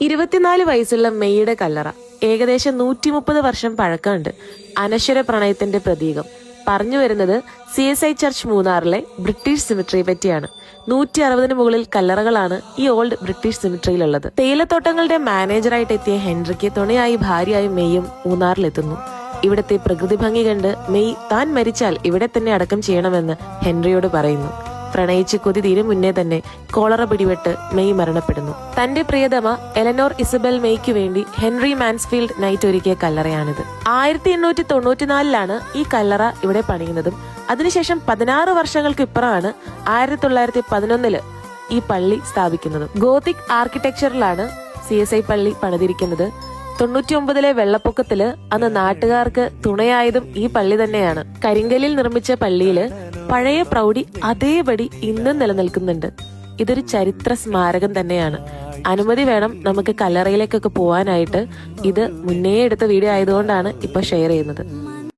24 വയസ്സുള്ള മെയ്യുടെ കല്ലറ ഏകദേശം 130 വർഷം പഴക്കമുണ്ട്. അനശ്വര പ്രണയത്തിന്റെ പ്രതീകം. പറഞ്ഞു വരുന്നത് CSI ചർച്ച് മൂന്നാറിലെ ബ്രിട്ടീഷ് സിമിട്രിയെ പറ്റിയാണ്. 160 മുകളിൽ കല്ലറകളാണ് ഈ ഓൾഡ് ബ്രിട്ടീഷ് സിമിട്രിയിലുള്ളത്. തേയിലത്തോട്ടങ്ങളുടെ മാനേജറായിട്ട് എത്തിയ ഹെൻറിക്ക് തുണയായി ഭാര്യയായി മെയ്യും മൂന്നാറിലെത്തുന്നു. ഇവിടത്തെ പ്രകൃതി ഭംഗി കണ്ട് മെയ് താൻ മരിച്ചാൽ ഇവിടെ തന്നെ അടക്കം ചെയ്യണമെന്ന് ഹെൻറിയോട് പറയുന്നു. പ്രണയിച്ച് കൊതി തീരും മുന്നേ തന്നെ കോളറ പിടിപെട്ട് മെയ് മരണപ്പെടുന്നു. തന്റെ പ്രിയതമ എലനോർ ഇസബൽ മെയ്ക്ക് വേണ്ടി ഹെൻറി മാൻസ്ഫീൽഡ് നൈറ്റ് ഒരുക്കിയ കല്ലറയാണിത്. 1894 ഈ കല്ലറ ഇവിടെ പണിയുന്നതും അതിനുശേഷം 16 വർഷങ്ങൾക്ക് ഇപ്പുറമാണ് 1911 ഈ പള്ളി സ്ഥാപിക്കുന്നതും. ഗോത്തിക് ആർക്കിടെക്ചറിലാണ് CSI പള്ളി പണിതിരിക്കുന്നത്. 99 വെള്ളപ്പൊക്കത്തില് അന്ന് നാട്ടുകാർക്ക് തുണയായതും ഈ പള്ളി തന്നെയാണ്. കരിങ്കലിൽ നിർമ്മിച്ച പള്ളിയില് പഴയ പ്രൗഢി അതേപടി ഇന്നും നിലനിൽക്കുന്നുണ്ട്. ഇതൊരു ചരിത്ര സ്മാരകം തന്നെയാണ്. അനുമതി വേണം നമുക്ക് കല്ലറയിലേക്കൊക്കെ പോവാനായിട്ട്. ഇത് മുന്നേ എടുത്ത വീഡിയോ ആയതുകൊണ്ടാണ് ഇപ്പൊ ഷെയർ ചെയ്യുന്നത്.